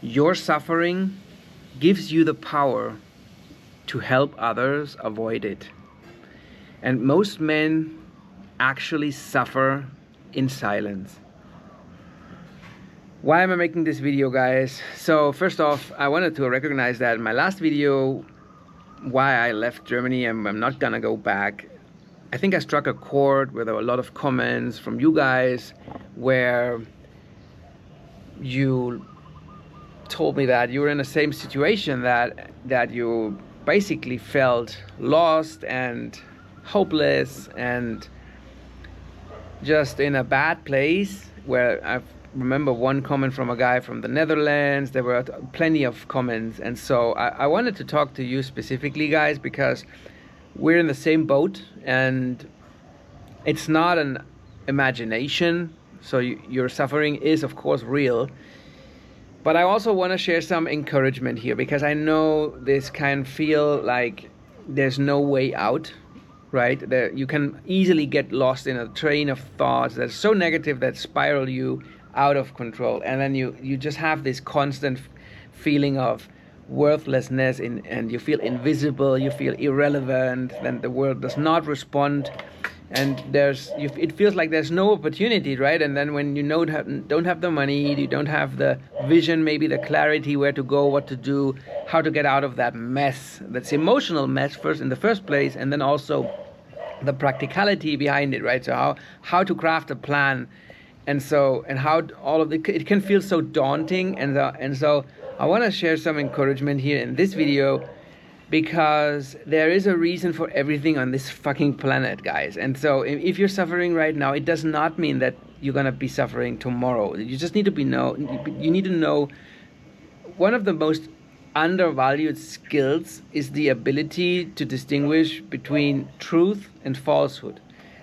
Your suffering gives you the power to help others avoid it. And most men actually suffer in silence. Why am I making this video, guys? So first off, I wanted to recognize that in my last video, why I left Germany and I'm not gonna go back, I think I struck a chord with a lot of comments from you guys where you told me that you were in the same situation, that you basically felt lost and hopeless and just in a bad place. Where I remember one comment from a guy from the Netherlands. There were plenty of comments, and so I wanted to talk to you specifically, guys, because we're in the same boat and it's not an imagination. So your suffering is of course real. But I also want to share some encouragement here, because I know this can feel like there's no way out, right? You can easily get lost in a train of thoughts that's so negative that spiral you out of control. And then you just have this constant feeling of worthlessness and you feel invisible, you feel irrelevant, then the world does not respond. And it feels like there's no opportunity, right? And then when you don't have the money, you don't have the vision, maybe the clarity where to go, what to do, how to get out of that mess, that's emotional mess in the first place, and then also the practicality behind it, right? So how to craft a plan, and how all of it can feel so daunting, and so I want to share some encouragement here in this video, because there is a reason for everything on this fucking planet, guys. And so if you're suffering right now, it does not mean that you're gonna be suffering tomorrow. You just need to you need to know one of the most undervalued skills is the ability to distinguish between truth and falsehood.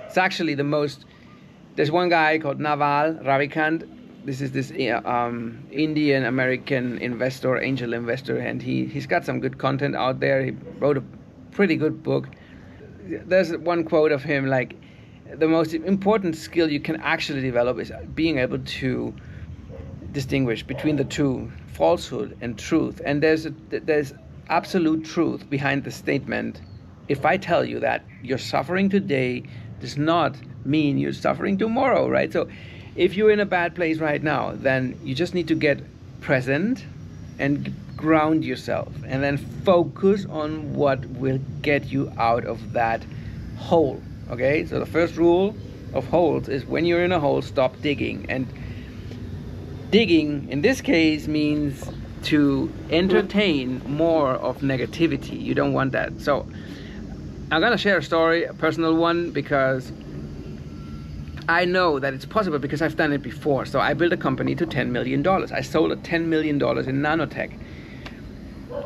It's actually there's one guy called Naval Ravikant. This is this Indian American investor, angel investor, and he's got some good content out there. He wrote a pretty good book. There's one quote of him, like, the most important skill you can actually develop is being able to distinguish between the two, falsehood and truth. And there's absolute truth behind the statement. If I tell you that you're suffering today does not mean you're suffering tomorrow, right? So if you're in a bad place right now, then you just need to get present and ground yourself, and then focus on what will get you out of that hole, okay? So the first rule of holes is, when you're in a hole, stop digging. And digging in this case means to entertain more of negativity. You don't want that. So I'm gonna share a story, a personal one, because I know that it's possible because I've done it before. So I built a company to $10 million. I sold at $10 million in nanotech.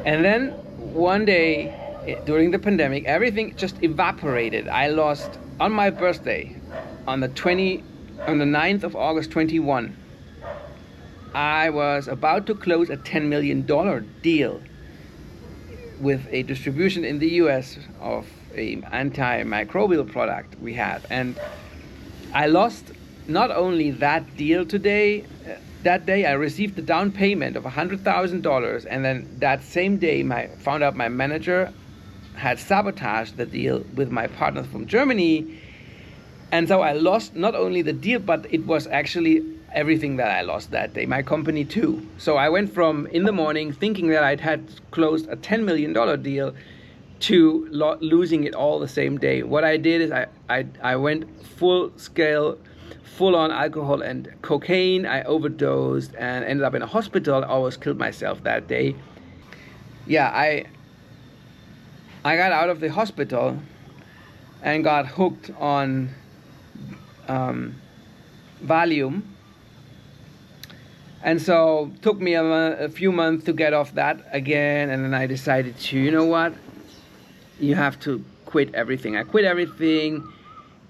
And then one day during the pandemic, everything just evaporated. I lost, on my birthday, on the 9th of August 21, I was about to close a $10 million deal with a distribution in the US of an antimicrobial product we had. And I lost not only that deal that day I received the down payment of $100,000, and then that same day found out my manager had sabotaged the deal with my partners from Germany. And so I lost not only the deal, but it was actually everything that I lost that day, my company too. So I went from, in the morning, thinking that I'd had closed a $10 million deal to losing it all the same day. What I did is I went full on alcohol and cocaine. I overdosed and ended up in a hospital. I almost killed myself that day. Yeah, I got out of the hospital and got hooked on Valium. And so it took me a few months to get off that again. And then I decided to, you know what? You have to quit everything. I quit everything,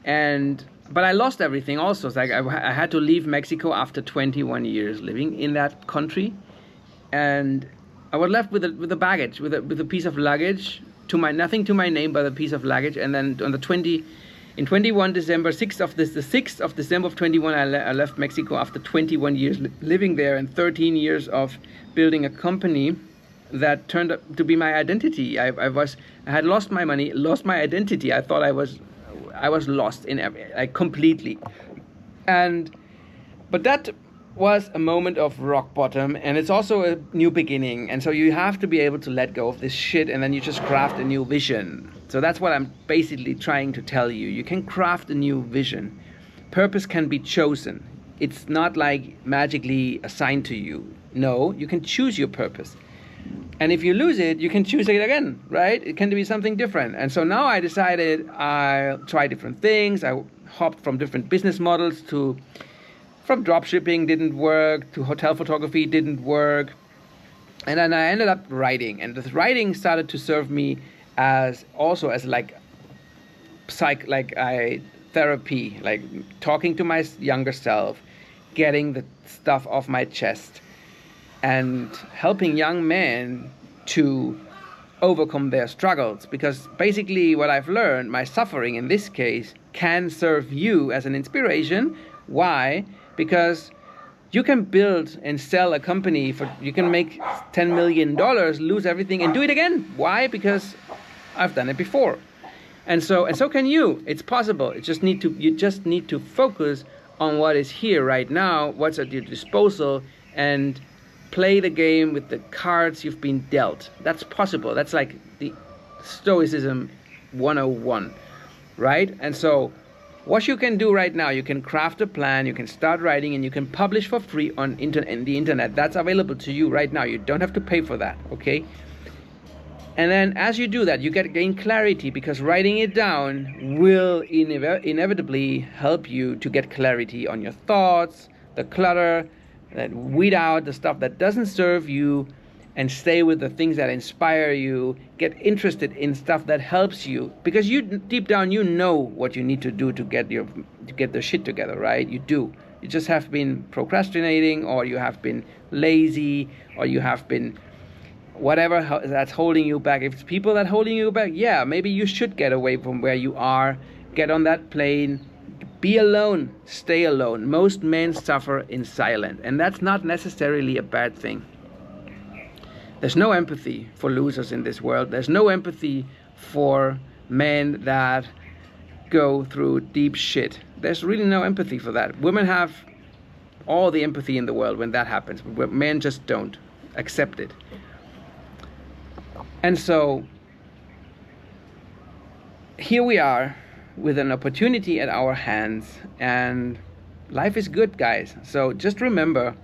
but I lost everything also. It's like I had to leave Mexico after 21 years living in that country, and I was left with a baggage, with a piece of luggage, nothing to my name but a piece of luggage. And then on the In 21 December, the 6th of December of 21, I left Mexico after 21 years living there and 13 years of building a company that turned out to be my identity. I had lost my money, lost my identity. I thought I was lost in like completely. But that was a moment of rock bottom, and it's also a new beginning. And so you have to be able to let go of this shit, and then you just craft a new vision. So that's what I'm basically trying to tell you. You can craft a new vision. Purpose can be chosen. It's not like magically assigned to you. No, you can choose your purpose. And if you lose it, you can choose it again, right? It can be something different. And so now I decided I'll try different things. I hopped from different business models from dropshipping, didn't work, to hotel photography, didn't work. And then I ended up writing. And this writing started to serve me as therapy, like talking to my younger self, getting the stuff off my chest, and helping young men to overcome their struggles. Because basically what I've learned, my suffering in this case, can serve you as an inspiration. Why? Because you can build and sell a company you can make $10 million, lose everything, and do it again. Why? Because I've done it before. And so can you. It's possible. You just need to focus on what is here right now, what's at your disposal, and play the game with the cards you've been dealt. That's possible. That's like the Stoicism 101, right? And so what you can do right now, you can craft a plan, you can start writing, and you can publish for free on the internet. That's available to you right now. You don't have to pay for that, okay? And then as you do that, you gain clarity, because writing it down will inevitably help you to get clarity on your thoughts, the clutter, that weed out the stuff that doesn't serve you, and stay with the things that inspire you. Get interested in stuff that helps you, because you deep down you know what you need to do to get the shit together, right? You do. You just have been procrastinating, or you have been lazy, or you have been whatever that's holding you back. If it's people that holding you back, yeah, maybe you should get away from where you are, get on that plane, be alone, stay alone. Most men suffer in silence, and that's not necessarily a bad thing. There's no empathy for losers in this world. There's no empathy for men that go through deep shit. There's really no empathy for that. Women have all the empathy in the world when that happens, but men just don't accept it. And so here we are with an opportunity at our hands, and life is good, guys. So just remember,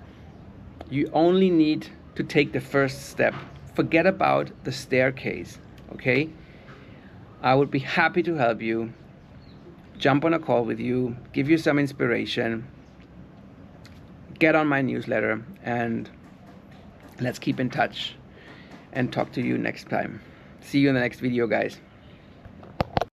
you only need to take the first step. Forget about the staircase, okay? I would be happy to help you, jump on a call with you, give you some inspiration, get on my newsletter, and let's keep in touch and talk to you next time. See you in the next video, guys.